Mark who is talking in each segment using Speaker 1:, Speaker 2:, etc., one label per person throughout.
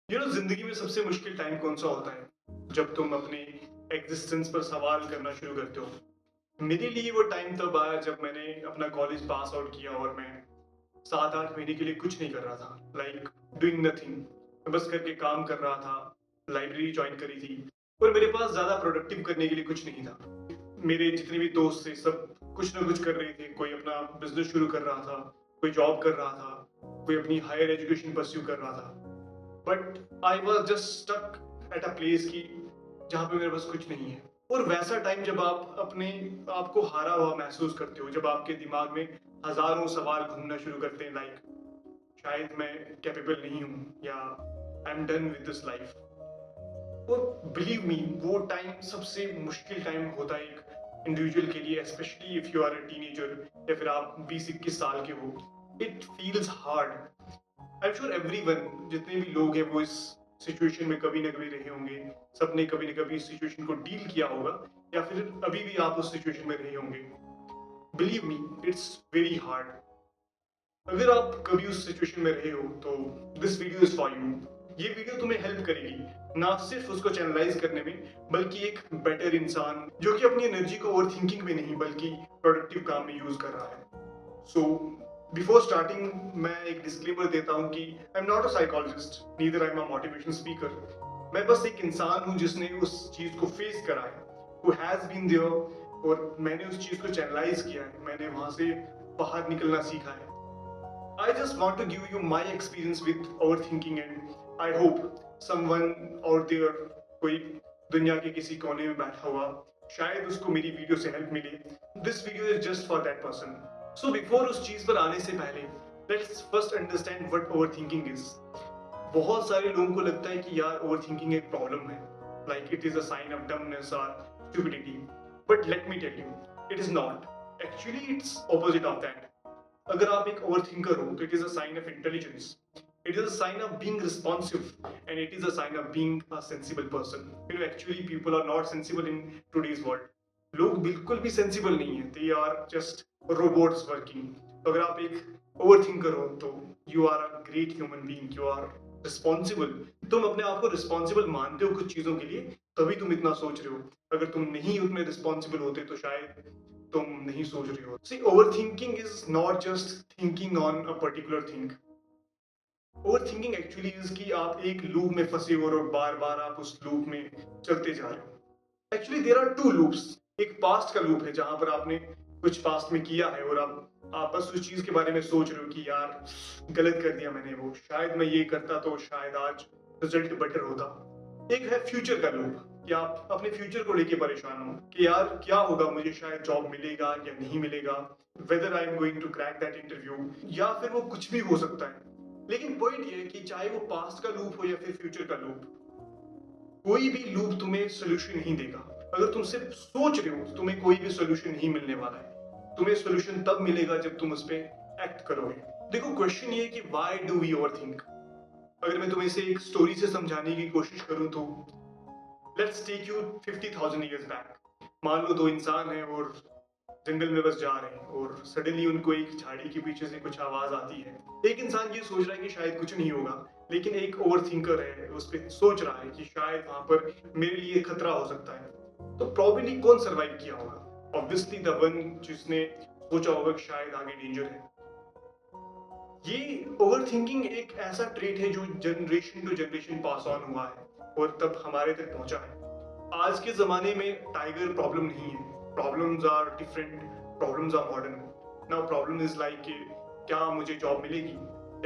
Speaker 1: जिंदगी में सबसे मुश्किल टाइम कौन सा होता है जब तुम अपने एग्जिस्टेंस पर सवाल करना शुरू करते हो। मेरे लिए वो टाइम तब आया जब मैंने अपना कॉलेज पास आउट किया और मैं 7-8 महीने के लिए कुछ नहीं कर रहा था, लाइक डूइंग नथिंग। मैं बस करके काम कर रहा था, लाइब्रेरी ज्वाइन करी थी और मेरे पास ज्यादा प्रोडक्टिव करने के लिए कुछ नहीं था। मेरे जितने भी दोस्त थे सब कुछ ना कुछ कर रहे थे, कोई अपना बिजनेस शुरू कर रहा था, कोई जॉब कर रहा था, कोई अपनी हायर एजुकेशन परस्यू कर रहा था। But I was just stuck at a place की जहाँ पे मेरे पास कुछ नहीं है। और वैसा टाइम जब आप अपने आप को हारा हुआ महसूस करते हो, जब आपके दिमाग में हजारों सवाल घूमना शुरू करते हैं, लाइक शायद मैं कैपेबल नहीं हूँ या I am done with this life. और बिलीव मी, वो टाइम सबसे मुश्किल टाइम होता है एक इंडिविजुअल के लिए, specially if you are a teenager या फिर आप 20-21 साल के हो। It feels hard. I am sure everyone, जितने भी लोग हैं वो इस सिचुएशन में कभी ना कभी रहे होंगे। सबने कभी ना कभी इस सिचुएशन को डील किया होगा या फिर अभी भी आप उस सिचुएशन में रहे होंगे। Believe me, it's very hard. अगर आप कभी उस सिचुएशन में रहे हो तो this video is for you. ये वीडियो तुम्हें हेल्प करेगी ना सिर्फ उसको चैनलाइज करने में, बल्कि एक बेटर इंसान जो कि अपनी एनर्जी को ओवर थिंकिंग में नहीं बल्कि प्रोडक्टिव काम में यूज कर रहा है। सो बिफोर स्टार्टिंग मैं एक डिस्क्लेमर देता हूँ कि I am not a psychologist, neither I am a motivation speaker. मैं बस एक इंसान हूँ जिसने उस चीज को फेस करा है, हु हैज बीन देयर, और मैंने उस चीज को चैनलाइज किया है, मैंने वहां से बाहर निकलना सीखा है। I just want to give you my experience with overthinking, and I hope someone out there, कोई दुनिया के किसी कोने में बैठा हुआ, शायद उसको मेरी वीडियो से हेल्प मिले। This video is just for that person. So before उस चीज पर आने से पहले let's first understand what overthinking is. बहुत सारे लोगों को लगता है कि यार ओवरथिंकिंग एक प्रॉब्लम है, like it is a sign of dumbness और stupidity. But let me tell you, it is not. Actually it's opposite of that. अगर आप एक ओवरथिंकर हो तो it is a sign of intelligence, it is a sign of being responsive, and it is a sign of being a sensible person. Actually people are not sensible in today's world. लोग बिल्कुल भी sensible नहीं है, they are just robots working. तो अगर आप एक overthinker हो तो you are a great human being, you are responsible. तुम अपने आप को रिस्पॉन्सिबल मानते हो कुछ चीजों के लिए, तभी तुम इतना सोच रहे हो। अगर तुम नहीं उतने रिस्पॉन्सिबल होते तो शायद तुम नहीं सोच रहे हो। See, overthinking is not just thinking on a particular thing. Overthinking actually is कि आप एक लूप में फंसे हो और बार बार आप उस लूप में चलते जा रहे हो। Actually there are two loops. एक पास्ट का लूप है जहां पर आपने कुछ पास्ट में किया है और आप बस उस चीज के बारे में सोच रहे हो कि यार गलत कर दिया मैंने, वो शायद मैं ये करता तो शायद आज रिजल्ट बेटर होता। एक है फ्यूचर का लूप, कि आप अपने फ्यूचर को लेके परेशान हो कि यार क्या होगा, मुझे शायद जॉब मिलेगा या नहीं मिलेगा, whether I am going to crack that interview, या फिर वो कुछ भी हो सकता है। लेकिन पॉइंट ये है कि चाहे वो पास्ट का लूप हो या फिर फ्यूचर का लूप, कोई भी लूप तुम्हें सोल्यूशन नहीं देगा। अगर तुम सिर्फ सोच रहे हो तो तुम्हें कोई भी सोल्यूशन नहीं मिलने वाला है। तुम्हें सोल्यूशन तब मिलेगा जब तुम उस पर एक्ट करोगे। देखो, क्वेश्चन ये है कि व्हाई डू वी ओवरथिंक। अगर मैं तुम्हें इसे एक स्टोरी से समझाने की कोशिश करूं तो let's take you 50,000 years back. मान लो दो इंसान हैं और जंगल में बस जा रहे हैं और सडनली उनको एक झाड़ी के पीछे से कुछ आवाज आती है। एक इंसान ये सोच रहा है कि शायद कुछ नहीं होगा, लेकिन एक ओवर थिंकर है, उस पर सोच रहा है कि शायद वहां पर मेरे लिए खतरा हो सकता है। तो प्रॉबेबली कौन सर्वाइव किया होगा? ऑब्वियसली द वन जिसने सोचा होगा कि शायद आगे डेंजर है। ये ओवर थिंकिंग एक ऐसा ट्रेट है जो generation to generation pass on हुआ है और तब हमारे तक पहुंचा है। आज के जमाने में टाइगर प्रॉब्लम नहीं है, problems are different, problems are modern. Now problem is like कि क्या मुझे जॉब मिलेगी,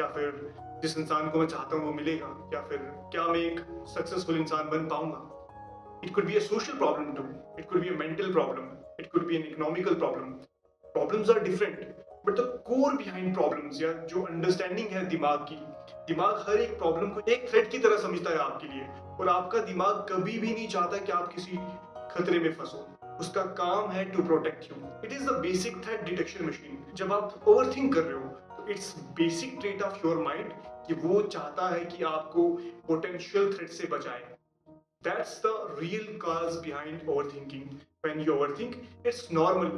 Speaker 1: या फिर जिस इंसान को मैं चाहता हूँ वो मिलेगा, या फिर क्या मैं एक सक्सेसफुल इंसान बन पाऊंगा। It could be a social problem too. It could be a mental problem. It could be an economical problem. Problems are different, but the core behind problems, या जो अंडरस्टैंडिंग है दिमाग की, दिमाग हर एक प्रॉब्लम को एक थ्रेट की तरह समझता है आपके लिए। और आपका दिमाग कभी भी नहीं चाहता कि आप किसी खतरे में फंसो। उसका काम है to protect you. It is the basic threat detection machine. जब आप ओवरथिंक कर रहे हो तो it's basic trait of your mind कि वो चाहता है कि आपको पोटेंशियल थ्रेट से बचाए। That's the real cause behind overthinking. When you overthink, it's normal.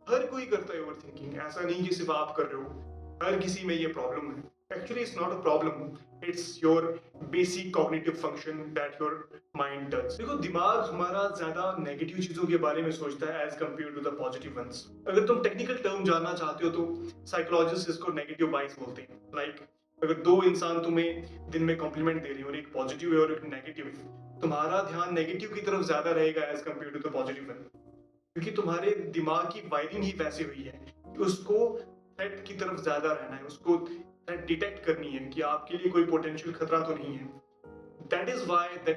Speaker 1: हर कोई करता है ओवरथिंकिंग, ऐसा नहीं कि सिर्फ आप कर रहे हो। हर किसी में ये प्रॉब्लम है। Actually, it's not a problem. It's your basic cognitive function that your mind does. देखो दिमाग हमारा ज्यादा नेगेटिव चीजों के बारे में सोचता है as compare to the positive ones. अगर तुम टेक्निकल टर्म जानना चाहते हो तो साइकोलॉजिस्ट इसको नेगेटिव बाइस बोलते हैं. अगर दो इंसान तुम्हें दिन में कॉम्प्लीमेंट दे रहे हैं और एक पॉजिटिव है और एक नेगेटिव, तुम्हारा ध्यान नेगेटिव की तरफ ज्यादा रहेगा as compare to the positive one, क्योंकि तुम्हारे दिमाग की वायरिंग ही वैसी हुई है कि उसको थ्रेट की तरफ ज्यादा रहना है, उसको डिटेक्ट करनी है कि आपके लिए कोई पोटेंशियल खतरा तो नहीं है. That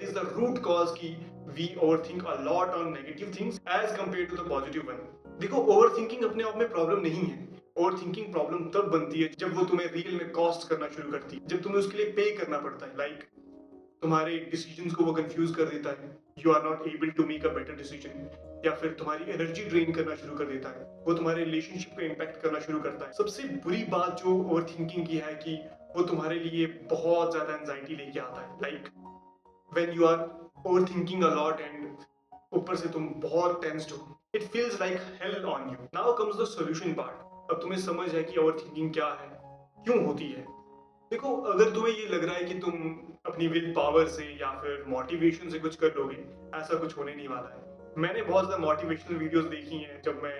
Speaker 1: is the root cause कि we overthink a lot on negative things as compared to the positive one. देखो overthinking अपने आप में प्रॉब्लम नहीं है. ओवरथिंकिंग प्रॉब्लम तब बनती है जब वो तुम्हें रियल में कॉस्ट करना शुरू करती है, जब तुम्हें उसके लिए पे करना पड़ता है. तुम्हारे डिसीजंस को वो कंफ्यूज कर देता है, you are not able to make a better decision, या फिर तुम्हारी एनर्जी ड्रेन करना शुरू कर देता है, वो तुम्हारे रिलेशनशिप को इम्पैक्ट करना शुरू करता है. सबसे बुरी बात जो ओवर थिंकिंग की है कि वो तुम्हारे लिए बहुत ज्यादा एंजाइटी लेके आता है. When you are over thinking a lot and ऊपर से तुम बहुत टेंस्ड हो, it feels like hell on you. Now comes the solution part. अब तुम्हें समझ है कि ओवर थिंकिंग क्या है, क्यों होती है. देखो, अगर तुम्हें ये लग रहा है कि तुम अपनी विल पावर से या फिर मोटिवेशन से कुछ कर लोगे, ऐसा कुछ होने नहीं वाला है. मैंने बहुत ज्यादा मोटिवेशनल वीडियोस देखी हैं जब मैं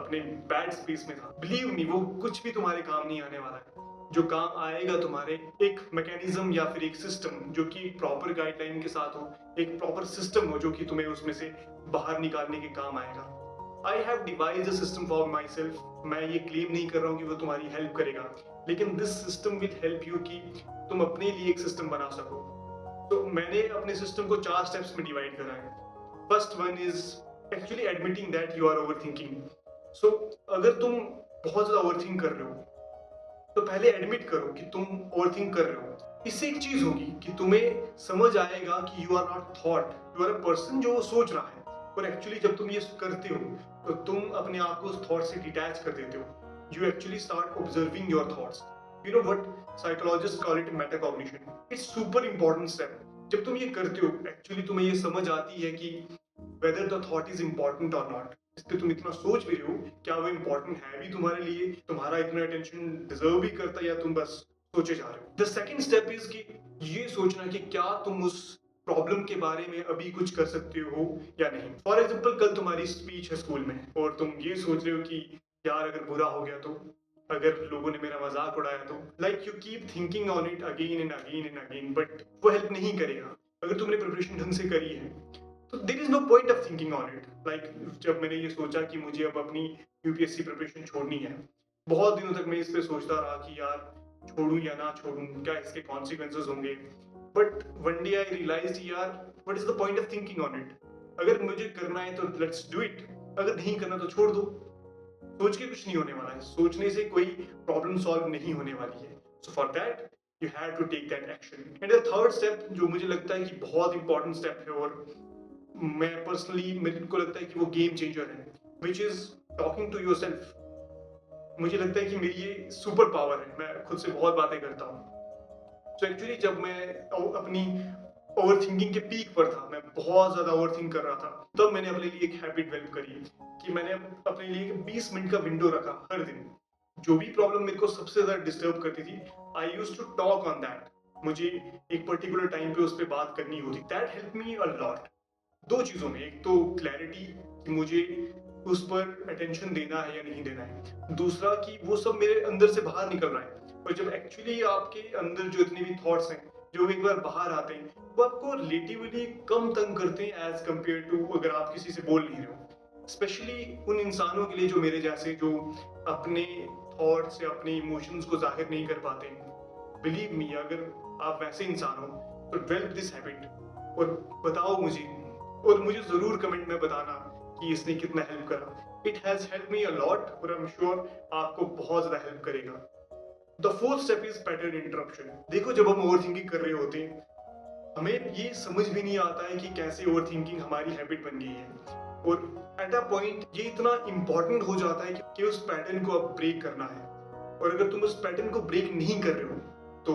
Speaker 1: अपने बैड स्पेस में था. बिलीव मी, वो कुछ भी तुम्हारे काम नहीं आने वाला है. जो काम आएगा तुम्हारे एक मैकेनिज्म या फिर एक सिस्टम जो कि एक प्रॉपर गाइडलाइन के साथ हो, एक प्रॉपर सिस्टम हो जो कि तुम्हें उसमें से बाहर निकालने के काम आएगा. I have devise a system for my self. मैं ये क्लेम नहीं कर रहा हूँ कि वो तुम्हारी हेल्प करेगा, लेकिन this system will help you कि तुम अपने लिए एक सिस्टम बना सको. तो मैंने अपने सिस्टम को 4 स्टेप्स में डिवाइड करा है. First one is actually admitting that you are overthinking. So अगर तुम बहुत ज्यादा ओवरथिंक कर रहे हो तो पहले एडमिट करो कि तुम ओवरथिंक कर रहे हो. इससे एक चीज होगी कि तुम्हें समझ आएगा कि you are not thought, you are a person जो सोच रहा है. और एक्चुअली जब तुम ये करते हो तो तुम अपने आप को उस थॉट से डिटैच कर देते हो. You actually start observing your thoughts. You know what psychologist call it metacognition. It's super important step. जब तुम ये करते हो एक्चुअली तुम्हें ये समझ आती है कि whether the thought is important और नॉट. इस पे तुम इतना सोच भी रहे हो, क्या वो इंपॉर्टेंट है भी तुम्हारे लिए, तुम्हारा इतना अटेंशन डिजर्व भी करता है, या तुम बस सोचे जा रहे हो. द सेकंड स्टेप इज कि ये सोचना कि क्या तुम उस प्रॉब्लम के बारे में अभी कुछ कर सकते हो या नहीं. फॉर एग्जाम्पल, कल तुम्हारी स्पीच है स्कूल में और तुम ये सोच रहे हो कि यार अगर बुरा हो गया तो, अगर लोगों ने मेरा मजाक उड़ाया तो, you keep thinking on it again and again and again, but वो हेल्प नहीं करेगा. अगर तुमने प्रिपरेशन ढंग से करी है तो there is no point of thinking on it. जब मैंने ये सोचा कि मुझे अब अपनी यूपीएससी प्रिपरेशन छोड़नी है, बहुत दिनों तक मैं इस पे सोचता रहा कि यार छोड़ूं या ना छोड़ूं, क्या इसके कॉन्सिक्वेंसेस होंगे. But one day I realized यार what is the point of thinking on it. अगर मुझे करना है तो लेट्स डू इट, अगर नहीं करना तो छोड़ दो. सोच के कुछ नहीं होने वाला है, सोचने से कोई प्रॉब्लम सॉल्व नहीं होने वाली है. So for that you have to take that action. And the third step जो मुझे लगता है कि बहुत इंपॉर्टेंट स्टेप है और मैं पर्सनली, मेरे को लगता है कि वो गेम चेंजर है, which is talking to your self. मुझे लगता है कि मेरी ये सुपर पावर है, मैं खुद से बहुत बातें करता हूँ. सो एक्चुअली जब मैं अपनी ओवर थिंकिंग के पीक पर था, मैं बहुत ज्यादा ओवर थिंक कर रहा था, तब मैंने अपने लिए एक हैबिट डेवलप करी कि मैंने अपने लिए 20 मिनट का विंडो रखा हर दिन. जो भी प्रॉब्लम मेरे को सबसे ज्यादा डिस्टर्ब करती थी, I used to talk on that. मुझे एक पर्टिकुलर टाइम पे उस पर बात करनी होती. That help me a lot. दो चीजों में, एक तो क्लैरिटी कि मुझे उस पर अटेंशन देना है या नहीं देना है, दूसरा कि वो सब मेरे अंदर से बाहर निकल रहा है. और जब एक्चुअली आपके अंदर जो इतने भी थॉट्स हैं जो एक बार बाहर आते हैं, वो आपको रिलेटिवली कम तंग करते हैं एज कम्पेयर टू अगर आप किसी से बोल नहीं रहे हो. स्पेशली उन इंसानों के लिए जो मेरे जैसे, जो अपने थॉट्स या अपने इमोशंस को जाहिर नहीं कर पाते. बिलीव मी, अगर आप वैसे इंसान हो तो डेवलप दिस हैबिट और बताओ मुझे, और मुझे जरूर कमेंट में बताना कि इसने कितना हेल्प करा. It has help me a lot और आई एम श्योर आपको बहुत ज्यादा हेल्प करेगा. The fourth step is pattern interruption. देखो, जब हम ओवरथिंकिंग कर रहे होते हैं, हमें ये समझ भी नहीं आता है कि कैसे ओवरथिंकिंग हमारी हैबिट बन गई है. और एट अ पॉइंट ये इतना इंपॉर्टेंट हो जाता है कि उस पैटर्न को अब ब्रेक करना है. और अगर तुम उस पैटर्न को ब्रेक नहीं कर रहे हो तो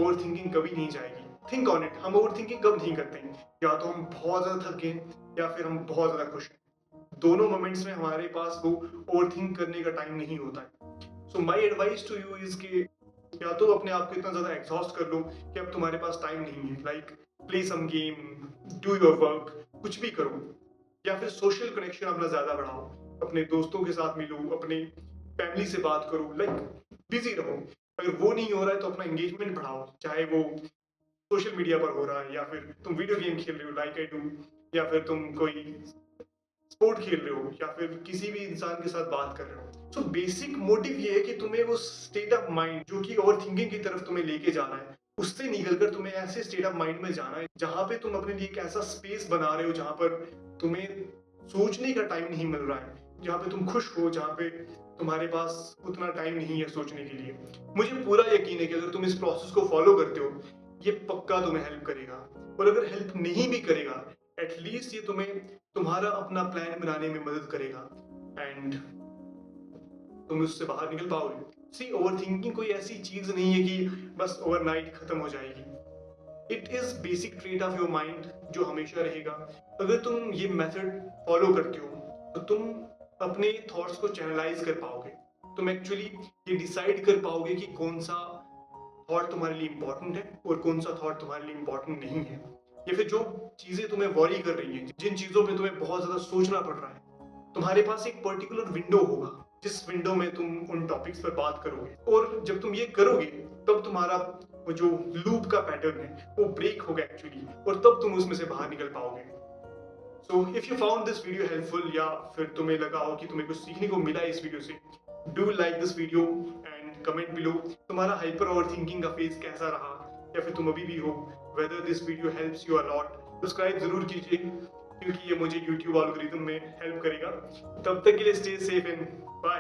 Speaker 1: ओवरथिंकिंग कभी नहीं जाएगी. Think on it. हम ओवरथिंकिंग कब नहीं करते हैं? या तो हम बहुत ज्यादा थक गए या फिर हम बहुत ज्यादा खुश हैं. दोनों मोमेंट्स में हमारे पास वो ओवरथिंक करने का टाइम नहीं होता है. So my advice to you is कि या तो अपने आप को इतना ज्यादा एग्जॉस्ट कर लो कि अब तुम्हारे पास टाइम नहीं है, like play some game, do your work, कुछ भी करो। या फिर सोशल कनेक्शन अपना ज्यादा बढ़ाओ, अपने दोस्तों के साथ मिलो, अपने फैमिली से बात करो, लाइक बिजी रहो। अगर वो नहीं हो रहा है तो अपना एंगेजमेंट बढ़ाओ, चाहे वो सोशल मीडिया पर हो रहा है या फिर तुम वीडियो गेम खेल रहे हो लाइक आई डू, या फिर तुम कोई स्पोर्ट खेल रहे हो, या फिर किसी भी इंसान के साथ बात कर रहे हो। सो बेसिक मोटिव ये है कि तुम्हें वो स्टेट ऑफ माइंड जो कि ओवर थिंकिंग की तरफ तुम्हें लेके जाना है, उससे निकलकर तुम्हें ऐसे स्टेट ऑफ माइंड में जाना है जहां पे तुम अपने लिए एक ऐसा स्पेस बना रहे हो जहां पर तुम्हें सोचने का टाइम नहीं मिल रहा है, जहां पे तुम खुश हो, जहां पे तुम्हारे पास उतना टाइम नहीं है सोचने के लिए। मुझे पूरा यकीन है कि अगर तुम इस प्रोसेस को फॉलो करते हो, ये पक्का तुम्हें हेल्प करेगा। और अगर हेल्प नहीं भी करेगा, एटलीस्ट ये तुम्हें तुम्हारा अपना प्लान बनाने में मदद करेगा एंड तुम उससे बाहर निकल पाओगे। सी, ओवरथिंकिंग कोई ऐसी चीज नहीं है कि बस ओवरनाइट खत्म हो जाएगी। It is basic trait of your mind जो हमेशा रहेगा। अगर तुम ये मेथड फॉलो करते हो तो तुम अपने थॉट्स को चैनलाइज कर पाओगे। तुम एक्चुअली ये डिसाइड कर पाओगे कि कौन सा थॉट तुम्हारे लिए इंपॉर्टेंट है और कौन सा थॉट तुम्हारे लिए इंपॉर्टेंट नहीं है। या फिर जो चीजें तुम्हें वॉरी कर रही हैं, जिन चीजों पे तुम्हें बहुत ज्यादा सोचना पड़ रहा है, तुम्हारे पास एक पर्टिकुलर विंडो होगा जिस विंडो में तुम उन टॉपिक्स पर बात करोगे। और जब तुम ये करोगे तब तुम्हारा वो जो लूप का पैटर्न है वो ब्रेक होगा एक्चुअली, और तब तुम उसमें से बाहर निकल पाओगे। So if you found this video helpful, या फिर तुम्हें लगा हो कि तुम्हें कुछ सीखने को मिला इस वीडियो से, do like this video and comment below तुम्हारा हाइपर ओवरथिंकिंग का फेज कैसा रहा, या फिर तुम अभी भी हो, whether this video helps you a lot. Subscribe जरूर कीजिए क्योंकि ये मुझे यूट्यूब एल्गोरिथम में हेल्प करेगा। तब तक के लिए स्टे सेफ एंड बाय।